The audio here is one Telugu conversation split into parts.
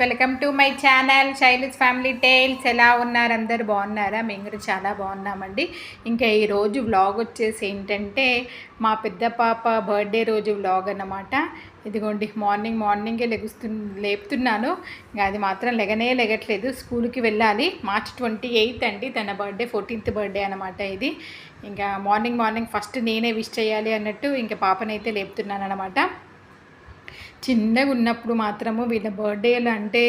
Welcome to my channel Shailu's family tales. ఎలా ఉన్నారు? అందరు బాగున్నారా? మేము కూడా చాలా బాగున్నామండి. ఇంకా ఈరోజు వ్లాగ్ వచ్చేసి ఏంటంటే మా పెద్ద పాప బర్త్డే రోజు వ్లాగ్ అన్నమాట. ఇదిగోండి మార్నింగే లేపుతున్నాను. ఇంకా అది మాత్రం లెగట్లేదు. స్కూల్కి వెళ్ళాలి. March 28 అండి తన బర్త్డే, 14th బర్త్డే అనమాట ఇది. ఇంకా మార్నింగ్ ఫస్ట్ నేనే విష్ చేయాలి అన్నట్టు ఇంకా పాపనైతే లేపుతున్నాను అనమాట. చిన్నగా ఉన్నప్పుడు మాత్రము వీళ్ళ బర్త్డేలు అంటే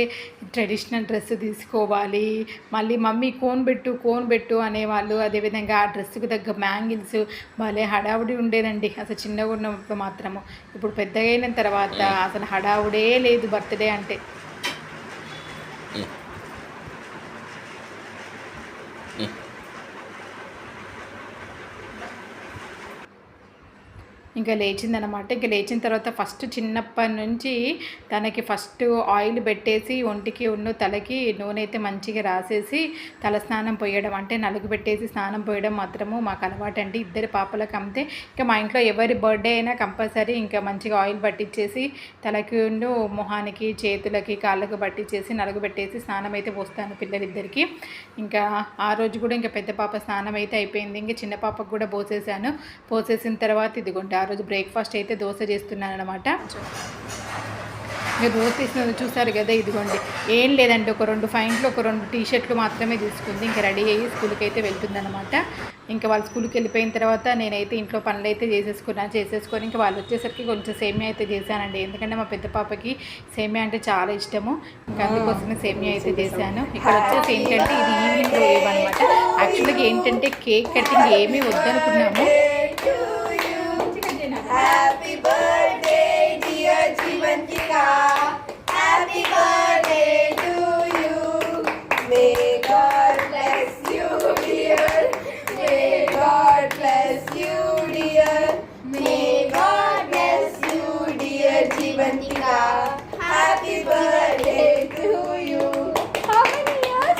ట్రెడిషనల్ డ్రెస్ తీసుకోవాలి, మళ్ళీ మమ్మీ కోన్ పెట్టు అనేవాళ్ళు. అదేవిధంగా ఆ డ్రెస్సుకు తగ్గ బ్యాంగిల్స్ భలే హడావుడి ఉండేదండి అసలు చిన్నగా ఉన్నప్పుడు మాత్రము. ఇప్పుడు పెద్దగా అయిన తర్వాత అసలు హడావుడే లేదు బర్త్డే అంటే. ఇంకా లేచిందనమాట. ఇంకా లేచిన తర్వాత ఫస్ట్ చిన్నప్పటి నుంచి తనకి ఫస్ట్ ఆయిల్ పెట్టేసి ఒంటికి తలకి నూనె అయితే మంచిగా రాసేసి తల స్నానం పోయడం, అంటే నలుగు పెట్టేసి స్నానం పోయడం మాత్రము మాకు అలవాటు అండి. ఇద్దరు పాపలకు అంతే. ఇంకా మా ఇంట్లో ఎవరి బర్త్డే అయినా కంపల్సరీ ఇంకా మంచిగా ఆయిల్ పట్టించేసి తలకి మొహానికి చేతులకి కాళ్ళకు పట్టించేసి నలుగు పెట్టేసి స్నానం అయితే పోస్తాను పిల్లలిద్దరికి. ఇంకా ఆ రోజు కూడా ఇంకా పెద్ద పాప స్నానం అయితే అయిపోయింది. ఇంకా చిన్న పాపకు కూడా పోసేసిన తర్వాత ఇదిగోండి ఆ రోజు బ్రేక్ఫాస్ట్ అయితే దోశ చేస్తున్నాను అనమాట. ఇంకా దోశ తీసిన చూసారు కదా, ఇదిగోండి ఏం లేదండి, ఒక 2 ప్యాంట్లు ఒక 2 టీ-షర్ట్లు మాత్రమే తీసుకుంది. ఇంకా రెడీ అయ్యి స్కూల్కి అయితే వెళ్తుందనమాట. ఇంకా వాళ్ళు స్కూల్కి వెళ్ళిపోయిన తర్వాత నేనైతే ఇంట్లో పనులు అయితే చేసేసుకొని ఇంకా వాళ్ళు వచ్చేసరికి కొంచెం సేమియా అయితే చేశానండి. ఎందుకంటే మా పెద్ద పాపకి సేమియా అంటే చాలా ఇష్టము. ఇంకా అందుకోసమే సేమియా అయితే చేశాను. ఇక్కడ వచ్చేసి ఏంటంటే ఇది ఈవినింగ్ వేవ్ అనమాట. యాక్చువల్గా ఏంటంటే కేక్ కటింగ్ ఏమీ వద్దనుకున్నాము. Happy birthday dear Jivantika, happy birthday to you, may God bless you dear, may God bless you dear, may God bless you dear Jivantika, happy birthday to you. How many years?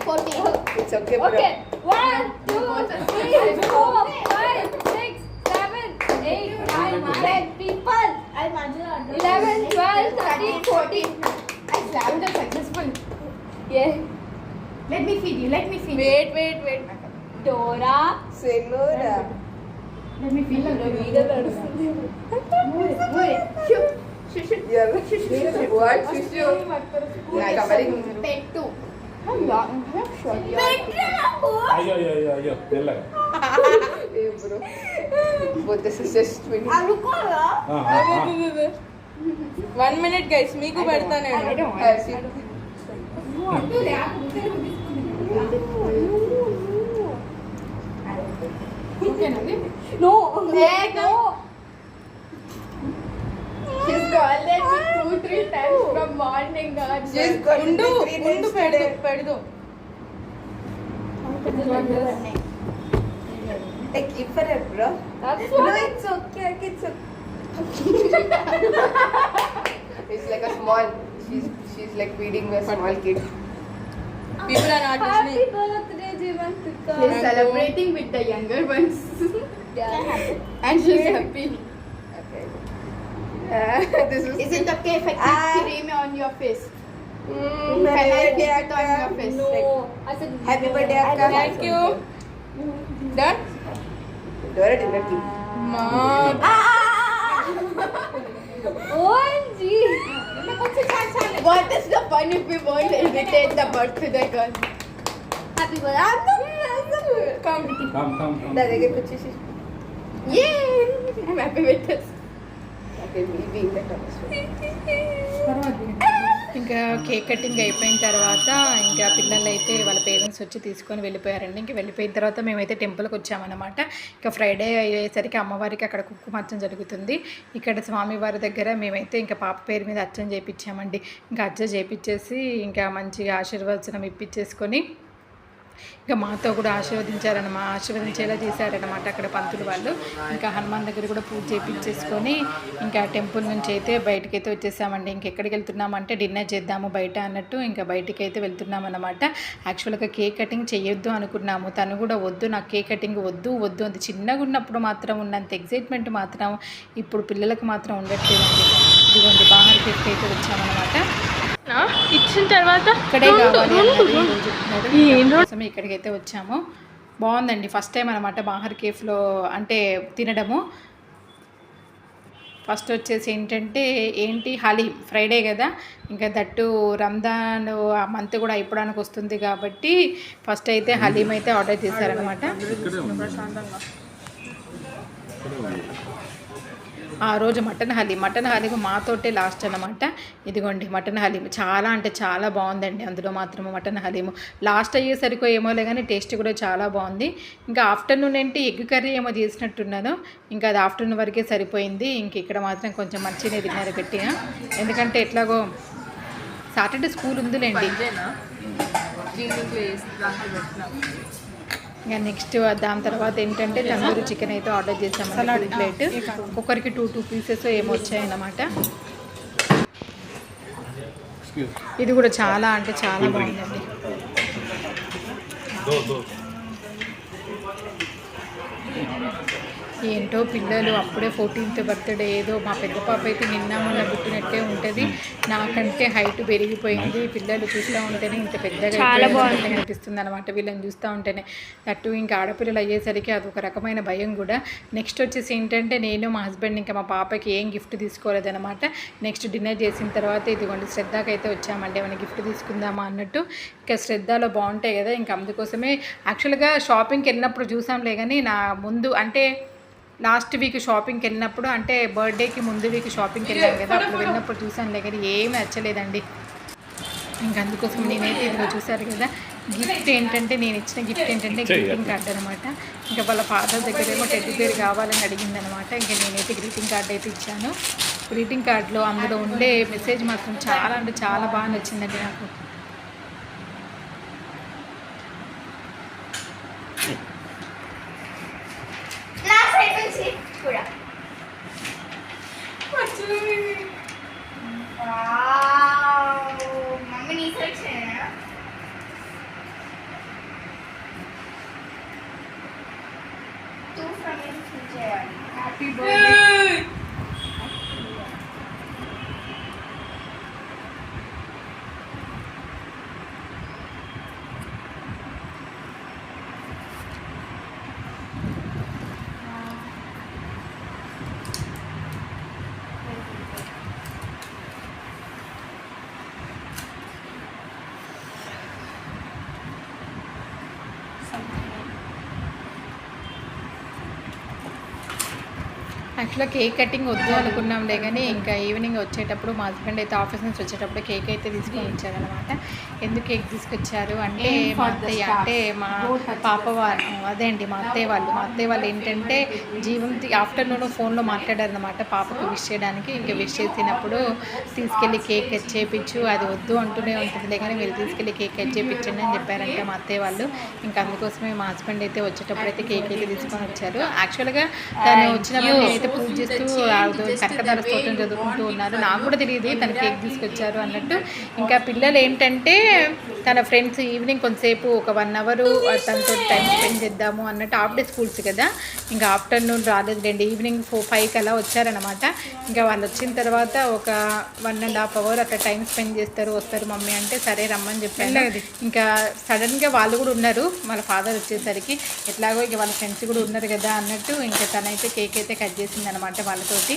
14. It's okay bro. Okay, 1 2 3 4 5 6 8, 9, 10 people. 11, 12, 13, 14. I slammed it successful. Yeah. Let me feed you. Wait. Dora. Senora. Let me feed you. Shush. What? Shush. Yeah, covering. Take 2. అయ్యో bro. Both the sisters twin. 1 minute guys, మీకు పెడతా నేను. No. She's called it 2-3 times from morning. She's undu pedu. Like keep for her, bro. That's no, it's okay. It's like a small. She's like feeding a small kid. People are not listening. Happy birthday, Jivantika. She's celebrating with the younger ones. Yeah. And she's happy. Okay. This is it okay if I keep cream on your face? Happy birthday, Akka. On your face. No. I said happy birthday, Akka. Thank you. Done? Dora did not keep. Mom. OMG. What is the fun if we won't imitate the birthday girl? Happy birthday. Come. Dada get kuch. Yay! I'm happy with this. Okay, we being the ఇంకా కేక్ కటింగ్ అయిపోయిన తర్వాత ఇంకా పిల్లలు అయితే వాళ్ళ పేరెంట్స్ వచ్చి తీసుకొని వెళ్ళిపోయారండి. ఇంకా వెళ్ళిపోయిన తర్వాత మేమైతే టెంపుల్కి వచ్చామన్నమాట. ఇంకా ఫ్రైడే అయ్యేసరికి అమ్మవారికి అక్కడ కుంకుమార్చన జరుగుతుంది. ఇక్కడ స్వామివారి దగ్గర మేమైతే ఇంకా పాప పేరు మీద అర్చన చేయించామండి. ఇంకా అర్చన చేయించేసి ఇంకా మంచిగా ఆశీర్వచనం ఇప్పించేసుకొని ఇంకా మాతో కూడా ఆశీర్వదించేలా చేశారనమాట అక్కడ పంతులు వాళ్ళు. ఇంకా హనుమాన్ దగ్గర కూడా పూజ చేయించేసుకొని ఇంకా టెంపుల్ నుంచి అయితే బయటకైతే వచ్చేసామండి. ఇంకెక్కడికి వెళ్తున్నామంటే డిన్నర్ చేద్దాము బయట అన్నట్టు ఇంకా బయటికి అయితే వెళ్తున్నాం అనమాట. యాక్చువల్గా కేక్ కటింగ్ చేయొద్దు అనుకున్నాము. తను కూడా వద్దు, నాకు కేక్ కటింగ్ వద్దు అంత చిన్నగా ఉన్నప్పుడు మాత్రం ఉన్నంత ఎగ్జైట్మెంట్ మాత్రం ఇప్పుడు పిల్లలకు మాత్రం ఉండట్లేదండి. ఇదిగోండి బాహర్ కేక్ అయితే వచ్చామన్నమాట. వచ్చిన తర్వాత ఇక్కడే కావాలి చెప్తున్నారు. ఇక్కడికైతే వచ్చాము. బాగుందండి, ఫస్ట్ టైం అనమాట బాహర్ కేఫ్లో అంటే తినడము. ఫస్ట్ వచ్చేసి ఏంటి హలీం, ఫ్రైడే కదా, ఇంకా దట్టు రంజాన్ మంత్ కూడా అయిపోవడానికి వస్తుంది కాబట్టి ఫస్ట్ అయితే హలీం అయితే ఆర్డర్ చేశారనమాట. ఆ రోజు మటన్ హలీం మాతోటే లాస్ట్ అనమాట. ఇదిగోండి మటన్ హలీం చాలా అంటే చాలా బాగుందండి. అందులో మాత్రం మటన్ హలీము లాస్ట్ అయ్యేసరికి ఏమోలే కానీ టేస్ట్ కూడా చాలా బాగుంది. ఇంకా ఆఫ్టర్నూన్ ఎగ్ కర్రీ ఏమో చేసినట్టున్నాను, ఇంకా అది ఆఫ్టర్నూన్ వరకే సరిపోయింది. ఇంక ఇక్కడ మాత్రం కొంచెం మంచిగా తిన్నారు గట్టిగా, ఎందుకంటే ఎట్లాగో సాటర్డే స్కూల్ ఉందిలేండి. ఇంకా నెక్స్ట్ దాని తర్వాత తందూరి చికెన్ అయితే ఆర్డర్ చేసాము. ప్లేట్ ఒక్కొక్కరికి 2 పీసెస్ ఏమో వచ్చాయన్నమాట. ఇది కూడా చాలా అంటే చాలా బాగుందండి. ఏంటో పిల్లలు అప్పుడే 14th బర్త్డే ఏదో మా పెద్ద పాప అయితే నిన్న మొన్న పుట్టినట్టే ఉంటుంది. నాకంటే హైట్ పెరిగిపోయింది. పిల్లలు చూస్తూ ఉంటేనే ఇంత పెద్దగా అనిపిస్తుంది అనమాట వీళ్ళని చూస్తూ ఉంటేనే. అటు ఇంకా ఆడపిల్లలు అయ్యేసరికి అదొక రకమైన భయం కూడా. నెక్స్ట్ వచ్చేసి నేను మా హస్బెండ్ ఇంకా మా పాపకి ఏం గిఫ్ట్ తీసుకోలేదనమాట. నెక్స్ట్ డిన్నర్ చేసిన తర్వాత ఇదిగోండి శ్రద్ధకి అయితే వచ్చామండి, ఏమైనా గిఫ్ట్ తీసుకుందామా అన్నట్టు. ఇంకా శ్రద్ధలో బాగుంటాయి కదా, ఇంకా అందుకోసమే యాక్చువల్గా షాపింగ్కి వెళ్ళినప్పుడు చూసాంలే కానీ నా ముందు అంటే లాస్ట్ వీక్ షాపింగ్కి వెళ్ళినప్పుడు అంటే బర్త్డేకి ముందు వీక్ షాపింగ్కి వెళ్ళాను కదా, అప్పుడు వెళ్ళినప్పుడు చూసానులే కానీ ఏమీ నచ్చలేదండి. ఇంకా అందుకోసం నేనైతే ఇందులో చూసారు కదా గిఫ్ట్ నేను ఇచ్చిన గిఫ్ట్ గ్రీటింగ్ కార్డ్ అనమాట. ఇంకా వాళ్ళ ఫాదర్ దగ్గర ఏమో టెడ్డీ బేర్ కావాలని అడిగిందనమాట. ఇంకా నేనైతే గ్రీటింగ్ కార్డ్ అయితే ఇచ్చాను. గ్రీటింగ్ కార్డులో అందులో ఉండే మెసేజ్ మాత్రం చాలా అంటే చాలా బాగా నచ్చిందండి నాకు. Happy birthday. యాక్చువల్గా కేక్ కటింగ్ వద్దు అనుకున్నాంలే కానీ ఇంకా ఈవినింగ్ వచ్చేటప్పుడు మా హస్బెండ్ అయితే ఆఫీస్ నుంచి వచ్చేటప్పుడు కేక్ అయితే తీసుకొని వచ్చారనమాట. ఎందుకు కేక్ తీసుకొచ్చారు అంటే మా అత్తయ్య అంటే మా పాప అదే అండి మా అత్తయ్య వాళ్ళు ఏంటంటే జీవంతి ఆఫ్టర్నూన్ ఫోన్లో మాట్లాడారనమాట పాపకు విష్ చేయడానికి. ఇంకా విష్ చేసినప్పుడు తీసుకెళ్ళి కేక్ కట్ చేయించు, అది వద్దు అంటూనే ఉంటుందిలే కానీ మీరు తీసుకెళ్ళి కేక్ కట్ చేయించండి అని చెప్పారంటే మా అత్తయ్య వాళ్ళు. ఇంకా అందుకోసమే మా హస్బెండ్ అయితే వచ్చేటప్పుడు అయితే కేక్ అయితే తీసుకొని వచ్చారు. యాక్చువల్గా తను వచ్చినప్పుడు నేనైతే పూజ చేస్తూ కనకదార స్తోత్రం చదువుకుంటూ ఉన్నారు. నాకు కూడా తెలియదు తన కేక్ తీసుకొచ్చారు అన్నట్టు. ఇంకా పిల్లలు ఏంటంటే తన ఫ్రెండ్స్ ఈవినింగ్ కొంతసేపు ఒక 1 hour తనతో టైం స్పెండ్ చేద్దాము అన్నట్టు. హాఫ్ డే స్కూల్స్ కదా, ఇంకా ఆఫ్టర్నూన్ రాలేదులేండి, ఈవినింగ్ 4-5 అలా వచ్చారనమాట. ఇంకా వాళ్ళు వచ్చిన తర్వాత ఒక 1.5 hour అట్లా టైం స్పెండ్ వస్తారు మమ్మీ అంటే సరే రమ్మని చెప్పాను. ఇంకా సడన్గా వాళ్ళు కూడా ఉన్నారు, వాళ్ళ ఫాదర్ వచ్చేసరికి ఎట్లాగో ఇక వాళ్ళ ఫ్రెండ్స్ కూడా ఉన్నారు కదా అన్నట్టు ఇంకా తనైతే కేక్ అయితే కట్ చేసింది అనమాట వాళ్ళతోటి.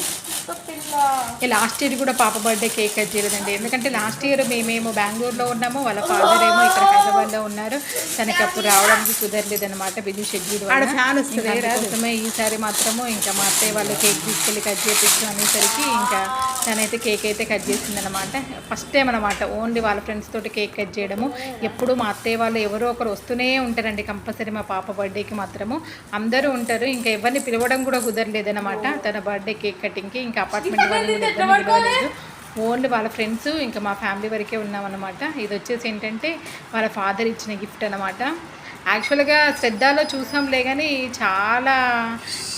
లాస్ట్ ఇయర్ కూడా పాప బర్త్డే కేక్ కట్ చేయలేదండి, ఎందుకంటే లాస్ట్ ఇయర్ మేమేమో బెంగళూరులో ఉన్నాము, వాళ్ళ ఫాదర్ ఏమో ఇక్కడ హైదరాబాద్లో ఉన్నారు. తనకి అప్పుడు రావడానికి కుదరలేదన్నమాట, బిజీ షెడ్యూల్ కోసమే. ఈసారి మాత్రము ఇంకా మా అత్తయ్య వాళ్ళు కేక్ తీసుకెళ్ళి కట్ చేయించు అనేసరికి ఇంకా తనైతే కేక్ అయితే కట్ చేసిందనమాట. ఫస్ట్ టైం అనమాట ఓన్లీ వాళ్ళ ఫ్రెండ్స్ తోటి కేక్ కట్ చేయడము. ఎప్పుడు మా అత్తయ్య వాళ్ళు ఎవరో ఒకరు వస్తూనే ఉంటారండి కంపల్సరీ. మా పాప బర్త్డేకి మాత్రము అందరూ ఉంటారు, ఇంకా ఎవరిని పిలవడం కూడా కుదరలేదనమాట తన బర్త్డే కేక్ కటింగ్కి. ఇంకా అపార్ట్మెంట్ వాళ్ళు కూడా ఎవరిని పిలవలేదు, ఓన్లీ వాళ్ళ ఫ్రెండ్స్ ఇంకా మా ఫ్యామిలీ వరకే ఉన్నామన్నమాట. ఇది వచ్చేసి ఏంటంటే వాళ్ళ ఫాదర్ ఇచ్చిన గిఫ్ట్ అనమాట. యాక్చువల్గా శ్రద్ధలో చూసాంలే కానీ చాలా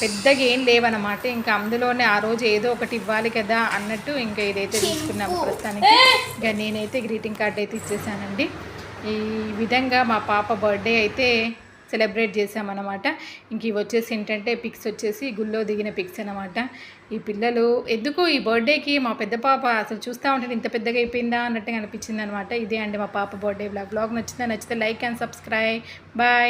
పెద్దగా ఏం లేవన్నమాట. ఇంకా అందులోనే ఆ రోజు ఏదో ఒకటి ఇవ్వాలి కదా అన్నట్టు ఇంకా ఇదైతే తీసుకున్నాము ప్రస్తుతానికి. ఇంకా నేనైతే గ్రీటింగ్ కార్డ్ అయితే ఇచ్చేసానండి. ఈ విధంగా మా పాప బర్త్డే అయితే సెలబ్రేట్ చేసామన్నమాట. ఇంక ఇవి వచ్చేసి ఏంటంటే పిక్స్ వచ్చేసి గుళ్ళో దిగిన పిక్స్ అనమాట. ఈ పిల్లలు ఎందుకో ఈ బర్త్డేకి మా పెద్ద పాప అసలు చూస్తూ ఉంటే ఇంత పెద్దగా అయిపోయిందా అన్నట్టుగా అనిపించింది అనమాట. ఇదే అండి మా పాప బర్త్డే వ్లాగ్. నచ్చితే లైక్ అండ్ సబ్స్క్రైబ్. బాయ్.